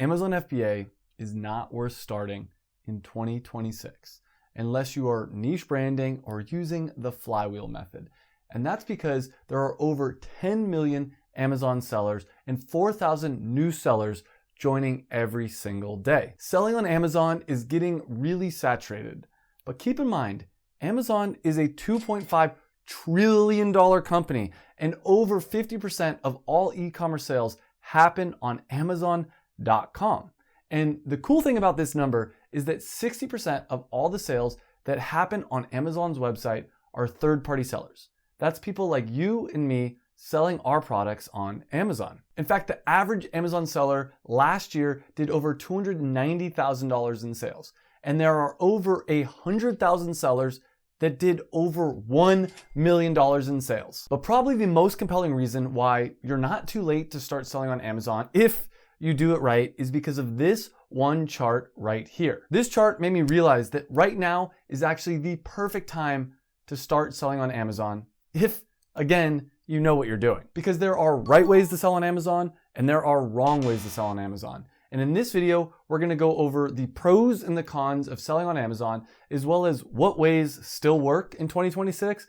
Amazon FBA is not worth starting in 2026 unless you are niche branding or using the flywheel method. And that's because there are over 10 million Amazon sellers and 4,000 new sellers joining every single day. Selling on Amazon is getting really saturated, but keep in mind, Amazon is a $2.5 trillion company, and over 50% of all e-commerce sales happen on Amazon.com. And the cool thing about this number is that 60% of all the sales that happen on Amazon's website are third-party sellers. That's people like you and me selling our products on Amazon. In fact, the average Amazon seller last year did over $290,000 in sales. And there are over 100,000 sellers that did over $1 million in sales. But probably the most compelling reason why you're not too late to start selling on Amazon, if you do it right, is because of this one chart right here. This chart made me realize that right now is actually the perfect time to start selling on Amazon if, again, you know what you're doing. Because there are right ways to sell on Amazon and there are wrong ways to sell on Amazon. And in this video, we're gonna go over the pros and the cons of selling on Amazon, as well as what ways still work in 2026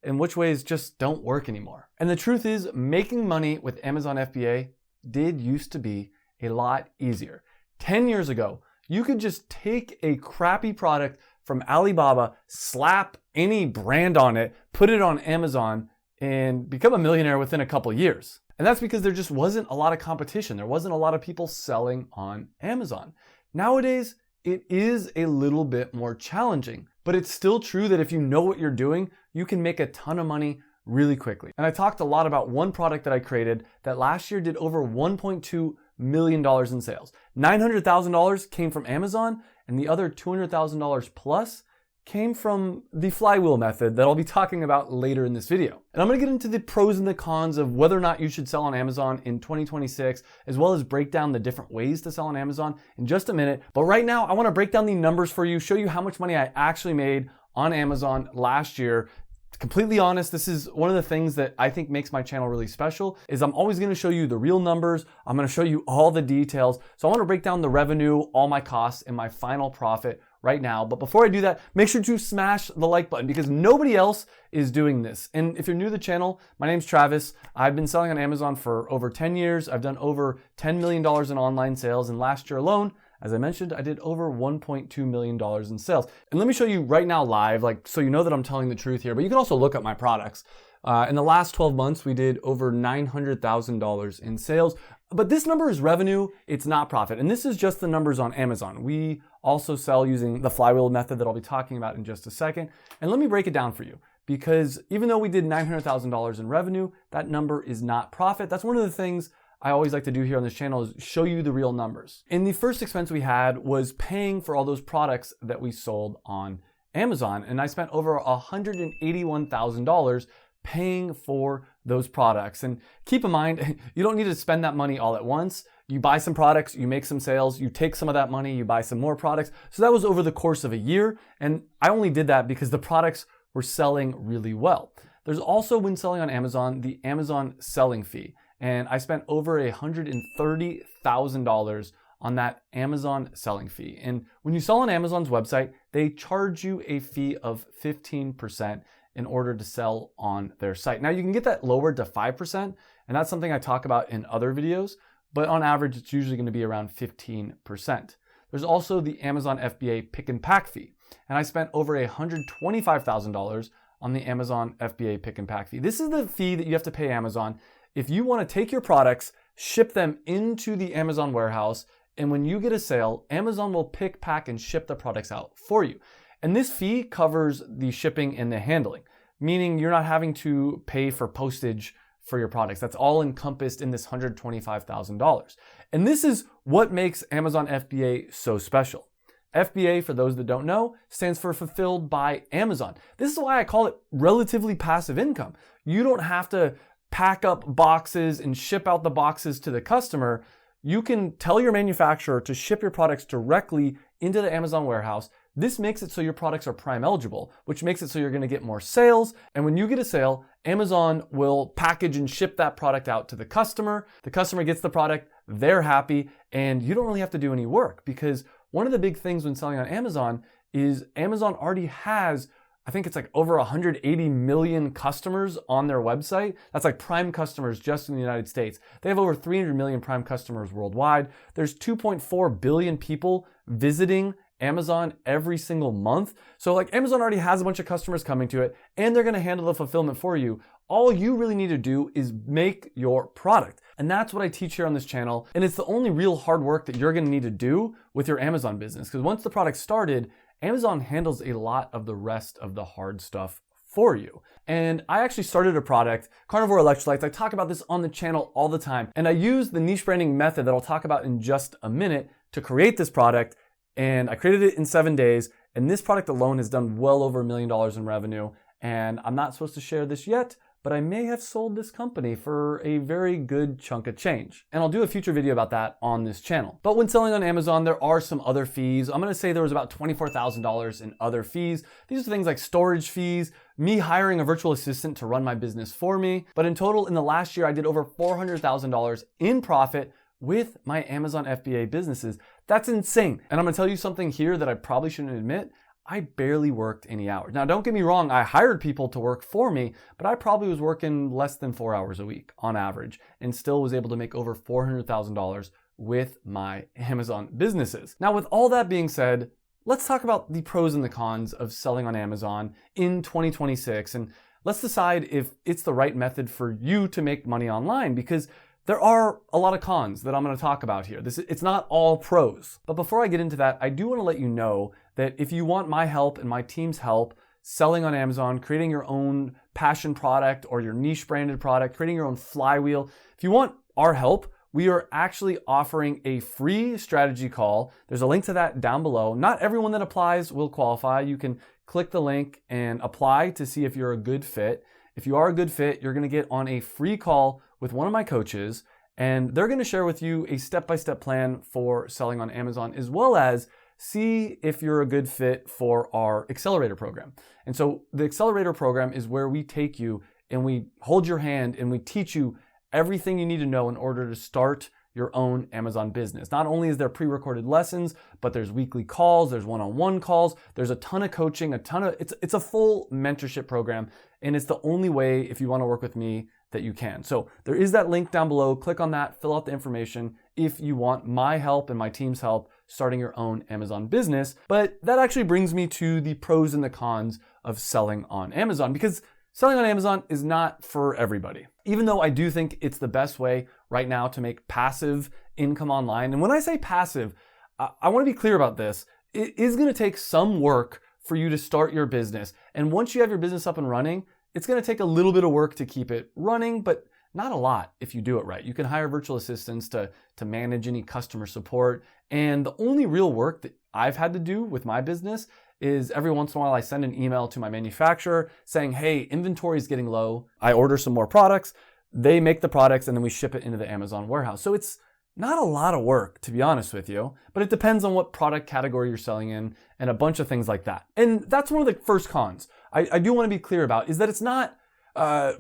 and which ways just don't work anymore. And the truth is, making money with Amazon FBA did used to be a lot easier. 10 years ago, you could just take a crappy product from Alibaba, slap any brand on it, put it on Amazon, and become a millionaire within a couple years. And that's because there just wasn't a lot of competition. There wasn't a lot of people selling on Amazon. Nowadays, it is a little bit more challenging, but it's still true that if you know what you're doing, you can make a ton of money really quickly. And I talked a lot about one product that I created that last year did over $1.2 million in sales. $900,000 came from Amazon, and the other $200,000 plus came from the flywheel method that I'll be talking about later in this video. And I'm gonna get into the pros and the cons of whether or not you should sell on Amazon in 2026, as well as break down the different ways to sell on Amazon in just a minute. But right now, I wanna break down the numbers for you, show you how much money I actually made on Amazon last year. Completely honest, this is one of the things that I think makes my channel really special, is I'm always gonna show you the real numbers. I'm gonna show you all the details. So I wanna break down the revenue, all my costs, and my final profit right now. But before I do that, make sure to smash the like button because nobody else is doing this. And if you're new to the channel, my name's Travis. I've been selling on Amazon for over 10 years. I've done over $10 million in online sales. And last year alone, as I mentioned, I did over $1.2 million in sales. And let me show you right now live, so you know that I'm telling the truth here, but you can also look at my products. In the last 12 months, we did over $900,000 in sales. But this number is revenue, it's not profit. And this is just the numbers on Amazon. We also sell using the flywheel method that I'll be talking about in just a second. And let me break it down for you, because even though we did $900,000 in revenue, that number is not profit. That's one of the things I always like to do here on this channel, is show you the real numbers. And the first expense we had was paying for all those products that we sold on Amazon. And I spent over $181,000 paying for those products. And keep in mind, you don't need to spend that money all at once. You buy some products, you make some sales, you take some of that money, you buy some more products. So that was over the course of a year. And I only did that because the products were selling really well. There's also, when selling on Amazon, the Amazon selling fee. And I spent over $130,000 on that Amazon selling fee. And when you sell on Amazon's website, they charge you a fee of 15% in order to sell on their site. Now you can get that lowered to 5%, and that's something I talk about in other videos, but on average, it's usually gonna be around 15%. There's also the Amazon FBA pick and pack fee, and I spent over $125,000 on the Amazon FBA pick and pack fee. This is the fee that you have to pay Amazon if you wanna take your products, ship them into the Amazon warehouse, and when you get a sale, Amazon will pick, pack, and ship the products out for you. And this fee covers the shipping and the handling, meaning you're not having to pay for postage for your products. That's all encompassed in this $125,000. And this is what makes Amazon FBA so special. FBA, for those that don't know, stands for Fulfilled by Amazon. This is why I call it relatively passive income. You don't have to pack up boxes and ship out the boxes to the customer. You can tell your manufacturer to ship your products directly into the Amazon warehouse. This makes it so your products are Prime eligible, which makes it so you're going to get more sales. And when you get a sale, Amazon will package and ship that product out to the customer. The customer gets the product, they're happy, and you don't really have to do any work, because one of the big things when selling on Amazon is Amazon already has, I think it's like over 180 million customers on their website. That's like Prime customers just in the United States. They have over 300 million Prime customers worldwide. There's 2.4 billion people visiting Amazon every single month. So like Amazon already has a bunch of customers coming to it, and they're going to handle the fulfillment for you. All you really need to do is make your product. And that's what I teach here on this channel. And it's the only real hard work that you're going to need to do with your Amazon business. Because once the product's started, Amazon handles a lot of the rest of the hard stuff for you. And I actually started a product, Carnivore Electrolytes. I talk about this on the channel all the time. And I use the niche branding method that I'll talk about in just a minute to create this product. And I created it in 7 days. And this product alone has done well over $1 million in revenue. And I'm not supposed to share this yet, but I may have sold this company for a very good chunk of change. And I'll do a future video about that on this channel. But when selling on Amazon, there are some other fees. I'm gonna say there was about $24,000 in other fees. These are things like storage fees, me hiring a virtual assistant to run my business for me. But in total, in the last year, I did over $400,000 in profit with my Amazon FBA businesses. That's insane. And I'm gonna tell you something here that I probably shouldn't admit. I barely worked any hours. Now, don't get me wrong, I hired people to work for me, but I probably was working less than 4 hours a week on average, and still was able to make over $400,000 with my Amazon businesses. Now, with all that being said, let's talk about the pros and the cons of selling on Amazon in 2026, and let's decide if it's the right method for you to make money online, because there are a lot of cons that I'm going to talk about here. It's not all pros. But before I get into that, I do want to let you know that if you want my help and my team's help selling on Amazon, creating your own passion product or your niche branded product, creating your own flywheel, if you want our help, we are actually offering a free strategy call. There's a link to that down below. Not everyone that applies will qualify. You can click the link and apply to see if you're a good fit. If you are a good fit, you're going to get on a free call with one of my coaches, and they're going to share with you a step-by-step plan for selling on Amazon, as well as see if you're a good fit for our accelerator program. And so the accelerator program is where we take you and we hold your hand and we teach you everything you need to know in order to start your own Amazon business. Not only is there pre-recorded lessons, but there's weekly calls, there's one-on-one calls, there's a ton of coaching, it's a full mentorship program, and it's the only way, if you want to work with me, that you can. So there is that link down below. Click on that, fill out the information if you want my help and my team's help starting your own Amazon business. But that actually brings me to the pros and the cons of selling on Amazon, because selling on Amazon is not for everybody. Even though I do think it's the best way right now to make passive income online. And when I say passive, I want to be clear about this. It is going to take some work for you to start your business. And once you have your business up and running, it's going to take a little bit of work to keep it running, but not a lot if you do it right. You can hire virtual assistants to manage any customer support. And the only real work that I've had to do with my business is every once in a while I send an email to my manufacturer saying, hey, inventory is getting low. I order some more products. They make the products and then we ship it into the Amazon warehouse. So it's not a lot of work, to be honest with you, but it depends on what product category you're selling in and a bunch of things like that. And that's one of the first cons I do want to be clear about, is that it's not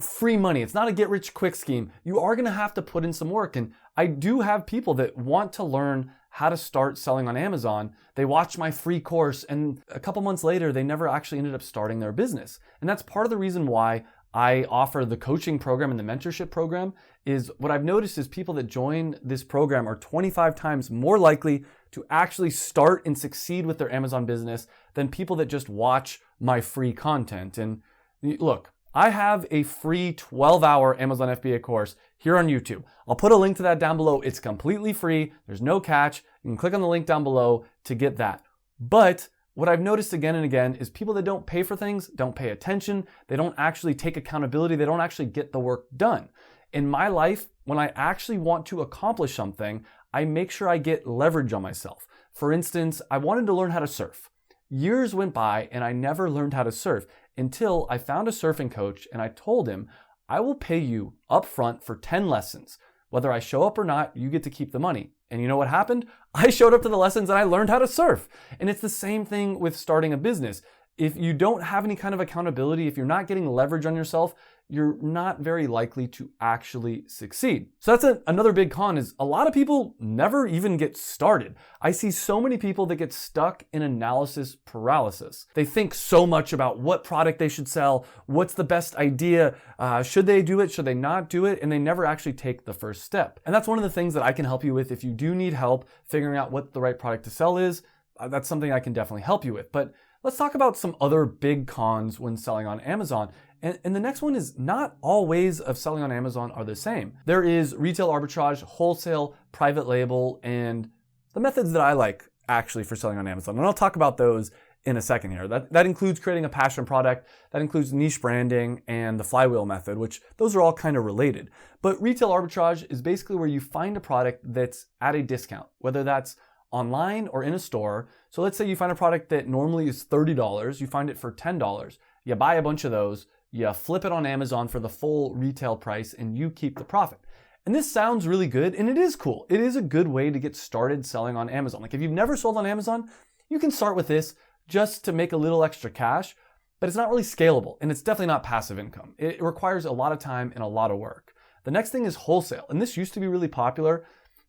free money. It's not a get rich quick scheme. You are going to have to put in some work. And I do have people that want to learn how to start selling on Amazon. They watch my free course and a couple months later, they never actually ended up starting their business. And that's part of the reason why I offer the coaching program and the mentorship program. Is what I've noticed is people that join this program are 25 times more likely to actually start and succeed with their Amazon business than people that just watch my free content. And look, I have a free 12-hour Amazon FBA course here on YouTube. I'll put a link to that down below. It's completely free. There's no catch. You can click on the link down below to get that. But what I've noticed again and again is people that don't pay for things, don't pay attention, they don't actually take accountability, they don't actually get the work done. In my life, when I actually want to accomplish something, I make sure I get leverage on myself. For instance, I wanted to learn how to surf. Years went by and I never learned how to surf until I found a surfing coach and I told him, I will pay you upfront for 10 lessons. Whether I show up or not, you get to keep the money. And you know what happened? I showed up to the lessons and I learned how to surf. And it's the same thing with starting a business. If you don't have any kind of accountability, if you're not getting leverage on yourself, you're not very likely to actually succeed. So that's another big con, is a lot of people never even get started. I see so many people that get stuck in analysis paralysis. They think so much about what product they should sell, what's the best idea, should they do it, should they not do it, and they never actually take the first step. And that's one of the things that I can help you with. If you do need help figuring out what the right product to sell is, that's something I can definitely help you with. But let's talk about some other big cons when selling on Amazon. And the next one is, not all ways of selling on Amazon are the same. There is retail arbitrage, wholesale, private label, and the methods that I like actually for selling on Amazon. And I'll talk about those in a second here. That includes creating a passion product, that includes niche branding, and the flywheel method, which those are all kind of related. But retail arbitrage is basically where you find a product that's at a discount, whether that's online or in a store. So let's say you find a product that normally is $30, you find it for $10, you buy a bunch of those, you flip it on Amazon for the full retail price, and you keep the profit. And this sounds really good, and it is cool. It is a good way to get started selling on Amazon. Like if you've never sold on Amazon, you can start with this just to make a little extra cash, but it's not really scalable, and it's definitely not passive income. It requires a lot of time and a lot of work. The next thing is wholesale, and this used to be really popular,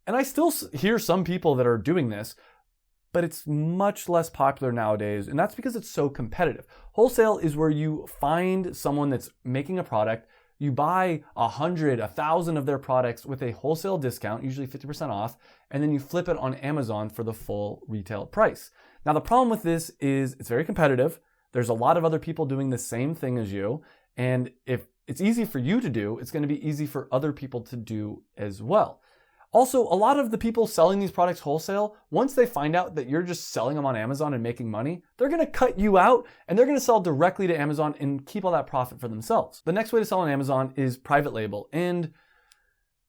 and I still hear some people that are doing this, but it's much less popular nowadays, and that's because it's so competitive. Wholesale is where you find someone that's making a product, you buy 100, 1,000 of their products with a wholesale discount, usually 50% off, and then you flip it on Amazon for the full retail price. Now the problem with this is it's very competitive. There's a lot of other people doing the same thing as you, and if it's easy for you to do, it's going to be easy for other people to do as well. Also, a lot of the people selling these products wholesale, once they find out that you're just selling them on Amazon and making money, they're going to cut you out and they're going to sell directly to Amazon and keep all that profit for themselves. The next way to sell on Amazon is private label. And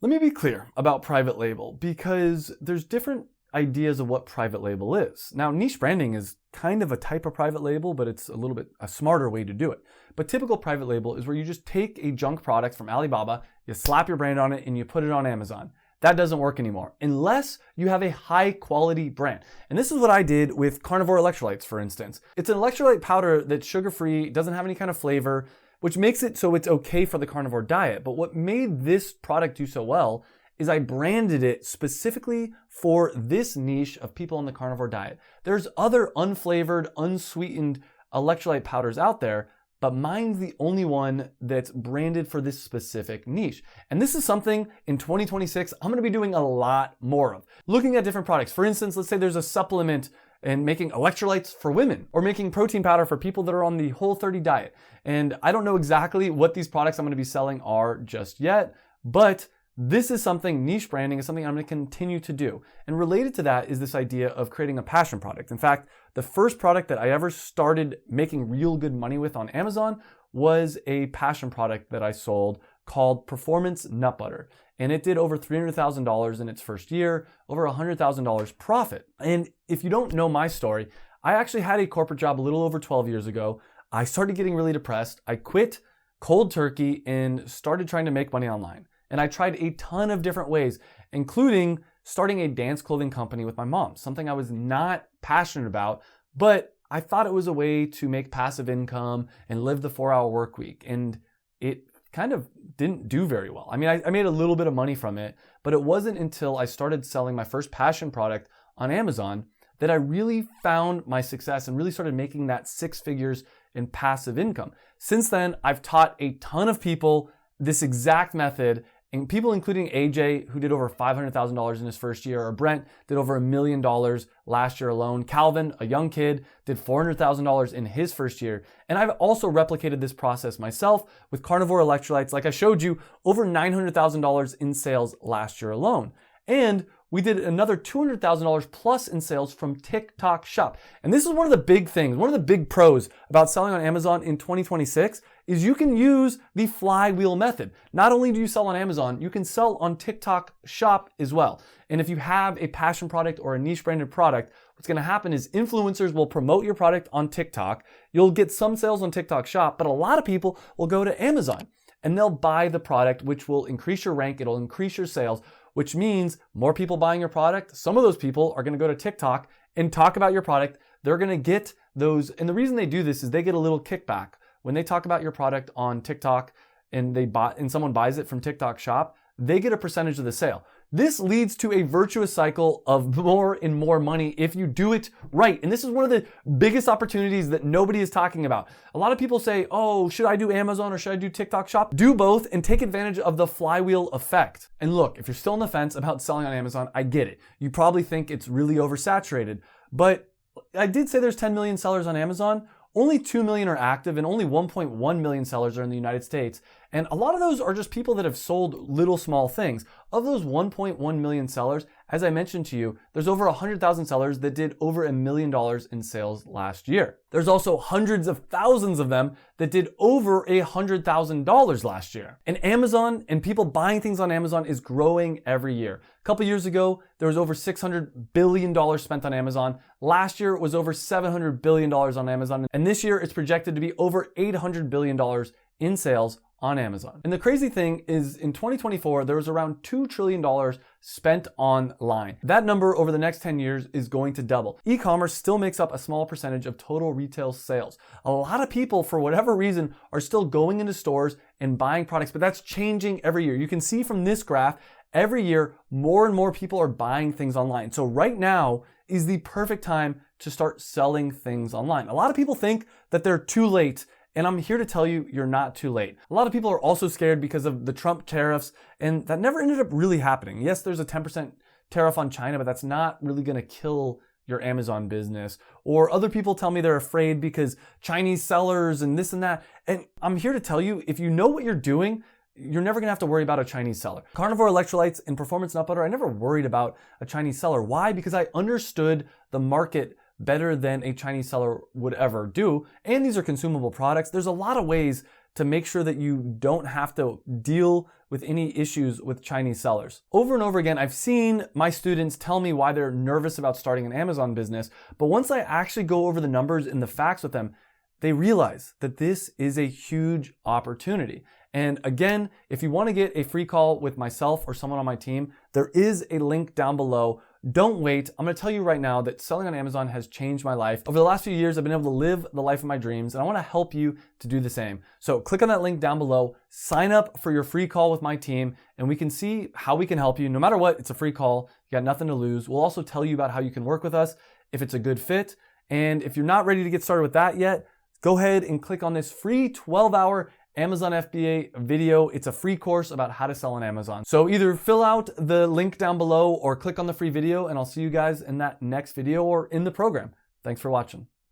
let me be clear about private label, because there's different ideas of what private label is. Now, niche branding is kind of a type of private label, but it's a little bit a smarter way to do it. But typical private label is where you just take a junk product from Alibaba, you slap your brand on it, and you put it on Amazon. That doesn't work anymore unless you have a high quality brand. And this is what I did with carnivore electrolytes, for instance. It's an electrolyte powder that's sugar-free, doesn't have any kind of flavor, which makes it so it's okay for the carnivore diet. But what made this product do so well is I branded it specifically for this niche of people on the carnivore diet. There's other unflavored, unsweetened electrolyte powders out there, but mine's the only one that's branded for this specific niche. And this is something in 2026 I'm gonna be doing a lot more of. Looking at different products. For instance, let's say there's a supplement and making electrolytes for women, or making protein powder for people that are on the Whole30 diet. And I don't know exactly what these products I'm gonna be selling are just yet, but this is something, niche branding is something I'm going to continue to do. And related to that is this idea of creating a passion product. In fact, the first product that I ever started making real good money with on Amazon was a passion product that I sold called Performance Nut Butter. And it did over $300,000 in its first year, over $100,000 profit. And if you don't know my story, I actually had a corporate job a little over 12 years ago. I started getting really depressed. I quit cold turkey and started trying to make money online. And I tried a ton of different ways, including starting a dance clothing company with my mom, something I was not passionate about, but I thought it was a way to make passive income and live the 4-hour work week. And it kind of didn't do very well. I mean, I made a little bit of money from it, but it wasn't until I started selling my first passion product on Amazon that I really found my success and really started making that 6 figures in passive income. Since then, I've taught a ton of people this exact method, and people including AJ, who did over $500,000 in his first year, or Brent did over $1 million last year alone. Calvin, a young kid, did $400,000 in his first year. And I've also replicated this process myself with carnivore electrolytes. Like I showed you, over $900,000 in sales last year alone. And we did another $200,000 plus in sales from TikTok Shop. And this is one of the big things, one of the big pros about selling on Amazon in 2026 is you can use the flywheel method. Not only do you sell on Amazon, you can sell on TikTok Shop as well. And if you have a passion product or a niche branded product, what's gonna happen is influencers will promote your product on TikTok. You'll get some sales on TikTok Shop, but a lot of people will go to Amazon and they'll buy the product, which will increase your rank, it'll increase your sales, which means more people buying your product. Some of those people are going to go to TikTok and talk about your product. They're going to get those. And the reason they do this is they get a little kickback. When they talk about your product on TikTok and someone buys it from TikTok Shop, they get a percentage of the sale. This leads to a virtuous cycle of more and more money if you do it right. And this is one of the biggest opportunities that nobody is talking about. A lot of people say, oh, should I do Amazon or should I do TikTok Shop? Do both and take advantage of the flywheel effect. And look, if you're still on the fence about selling on Amazon, I get it. You probably think it's really oversaturated, but I did say there's 10 million sellers on Amazon. Only 2 million are active and only 1.1 million sellers are in the United States. And a lot of those are just people that have sold little small things. Of those 1.1 million sellers, as I mentioned to you, there's over 100,000 sellers that did over $1 million in sales last year. There's also hundreds of thousands of them that did over $100,000 last year. And Amazon and people buying things on Amazon is growing every year. A couple years ago, there was over $600 billion spent on Amazon. Last year, it was over $700 billion on Amazon. And this year, it's projected to be over $800 billion in sales on Amazon. And the crazy thing is in 2024, there was around $2 trillion spent online. That number over the next 10 years is going to double. E-commerce still makes up a small percentage of total retail sales. A lot of people, for whatever reason, are still going into stores and buying products, but that's changing every year. You can see from this graph, every year, more and more people are buying things online. So right now is the perfect time to start selling things online. A lot of people think that they're too late. And I'm here to tell you, you're not too late. A lot of people are also scared because of the Trump tariffs, and that never ended up really happening. Yes, there's a 10% tariff on China, but that's not really gonna kill your Amazon business. Or other people tell me they're afraid because Chinese sellers and this and that. And I'm here to tell you, if you know what you're doing, you're never gonna have to worry about a Chinese seller. Carnivore electrolytes and performance nut butter, I never worried about a Chinese seller. Why? Because I understood the market better than a Chinese seller would ever do. And these are consumable products. There's a lot of ways to make sure that you don't have to deal with any issues with Chinese sellers. Over and over again, I've seen my students tell me why they're nervous about starting an Amazon business. But once I actually go over the numbers and the facts with them, they realize that this is a huge opportunity. And again, if you want to get a free call with myself or someone on my team, there is a link down below. Don't wait. I'm going to tell you right now that selling on Amazon has changed my life. Over the last few years, I've been able to live the life of my dreams, and I want to help you to do the same. So click on that link down below, sign up for your free call with my team, and we can see how we can help you. No matter what, it's a free call. You got nothing to lose. We'll also tell you about how you can work with us if it's a good fit. And if you're not ready to get started with that yet, go ahead and click on this free 12-hour Amazon FBA video. It's a free course about how to sell on Amazon. So either fill out the link down below or click on the free video, and I'll see you guys in that next video or in the program. Thanks for watching.